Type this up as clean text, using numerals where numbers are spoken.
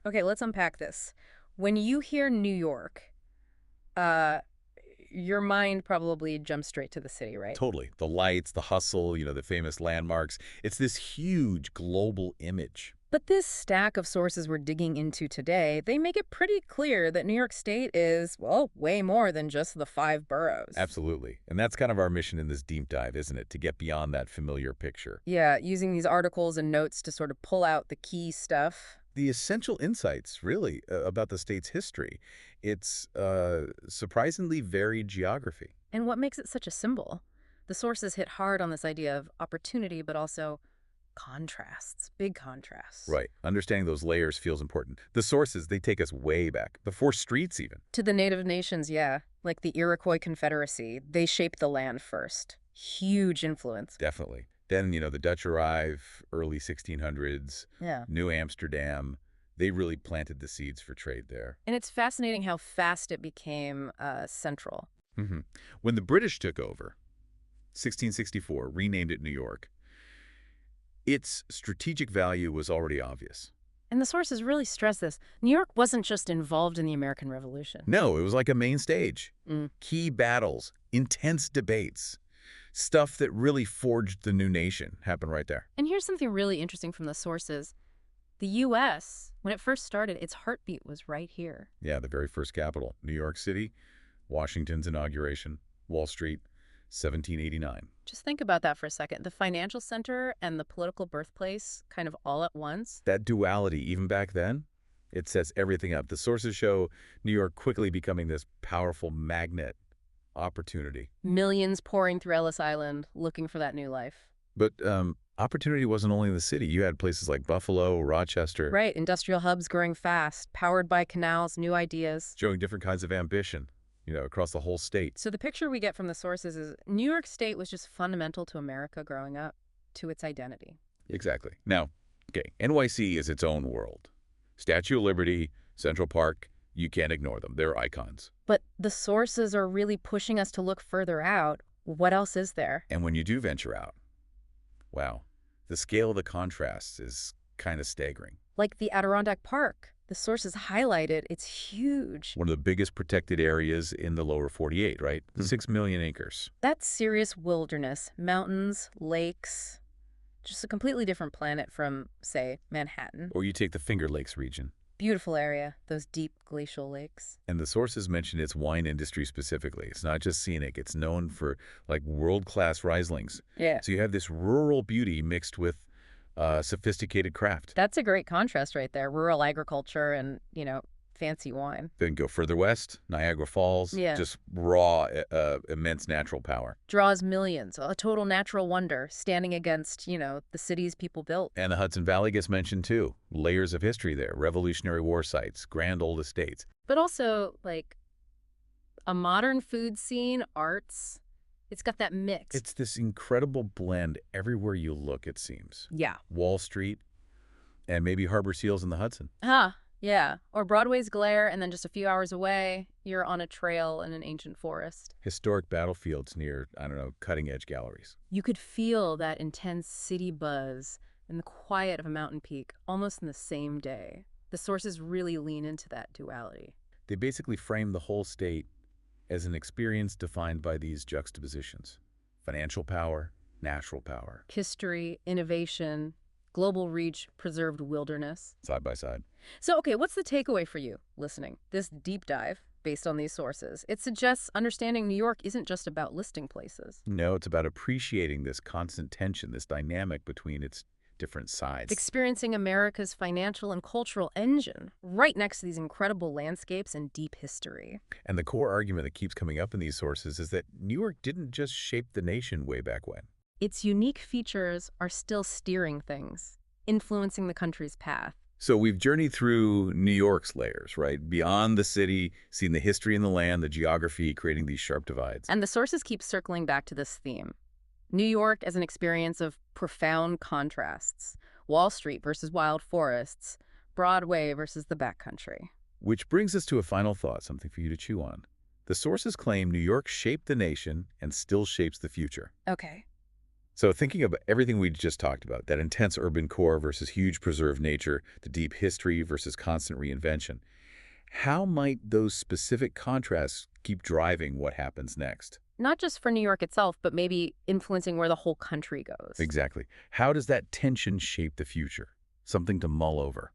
Okay, let's unpack this. When you hear New York, uh, your mind probably jumps straight to the city, right? Totally. The lights, the hustle, the famous landmarks. It's this huge global image. But this stack of sources we're digging into today, they make it pretty clear that New York State is, well, way more than just the five boroughs. Absolutely. And that's kind of our mission in this deep dive, isn't it? To get beyond that familiar picture. Yeah, using these articles and notes to sort of pull out the key stuff. The essential insights, really, about the state's history. It's surprisingly varied geography. And what makes it such a symbol? The sources hit hard on this idea of opportunity, but also contrasts, big contrasts. Right. Understanding those layers feels important. The sources, they take us way back, before streets even. To the native nations, yeah, like the Iroquois Confederacy, they shaped the land first. Huge influence. Definitely. Then, the Dutch arrive, early 1600s, Yeah. New Amsterdam. They really planted the seeds for trade there. And it's fascinating how fast it became central. hmm When the British took over, 1664, renamed it New York, its strategic value was already obvious. And the sources really stress this. New York wasn't just involved in the American Revolution. No, it was like a main stage. Mm. Key battles, intense debates, stuff that really forged the new nation happened right there. And here's something really interesting from the sources. The U.S., when it first started, its heartbeat was right here. Yeah, the very first capital, New York City, Washington's inauguration, Wall Street, 1789. Just think about that for a second. The financial center and the political birthplace kind of all at once. That duality, even back then, it sets everything up. The sources show New York quickly becoming this powerful magnet opportunity. Millions pouring through Ellis Island looking for that new life. But opportunity wasn't only in the city. You had places like Buffalo, Rochester, Right, industrial hubs growing fast, powered by canals, new ideas. showing different kinds of ambition, across the whole state. So the picture we get from the sources is New York State was just fundamental to America growing up, to its identity. Exactly. Now, okay, NYC is its own world. Statue of Liberty, Central Park, you can't ignore them. They're icons. But the sources are really pushing us to look further out. What else is there? And when you do venture out, wow, the scale of the contrasts is kind of staggering. Like the Adirondack Park. The sources highlight it. It's huge. One of the biggest protected areas in the lower 48, right? 6 million acres. That's serious wilderness. Mountains, lakes. Just a completely different planet from, say, Manhattan. Or you take the Finger Lakes region. Beautiful area, those deep glacial lakes. And the sources mention its wine industry specifically. It's not just scenic. It's known for, like, world-class Rieslings. Yeah. So you have this rural beauty mixed with sophisticated craft. That's a great contrast right there. Rural agriculture and, fancy wine. Then go further west, Niagara Falls, Yeah. just raw, immense natural power. Draws millions, a total natural wonder, standing against, the cities people built. And the Hudson Valley gets mentioned too. Layers of history there, Revolutionary War sites, grand old estates. But also, like, a modern food scene, arts. It's got that mix. It's this incredible blend everywhere you look, it seems. Yeah. Wall Street, and maybe harbor seals in the Hudson. Yeah. Or Broadway's glare, and then just a few hours away, you're on a trail in an ancient forest. Historic battlefields near, I don't know, cutting-edge galleries. You could feel that intense city buzz and the quiet of a mountain peak almost in the same day. The sources really lean into that duality. They basically frame the whole state as an experience defined by these juxtapositions: financial power, natural power. History, innovation, global reach, preserved wilderness. Side by side. So, okay, what's the takeaway for you listening? This deep dive, based on these sources, it suggests understanding New York isn't just about listing places. No, it's about appreciating this constant tension, this dynamic between its different sides. Experiencing America's financial and cultural engine right next to these incredible landscapes and deep history. And the core argument that keeps coming up in these sources is that New York didn't just shape the nation way back when. Its unique features are still steering things, influencing the country's path. So we've journeyed through New York's layers, right? Beyond the city, seen the history in the land, the geography, creating these sharp divides. And the sources keep circling back to this theme. New York as an experience of profound contrasts. Wall Street versus wild forests. Broadway versus the backcountry. Which brings us to a final thought, something for you to chew on. The sources claim New York shaped the nation and still shapes the future. Okay. So thinking of everything we just talked about, that intense urban core versus huge preserved nature, the deep history versus constant reinvention, how might those specific contrasts keep driving what happens next? Not just for New York itself, but maybe influencing where the whole country goes. Exactly. How does that tension shape the future? Something to mull over.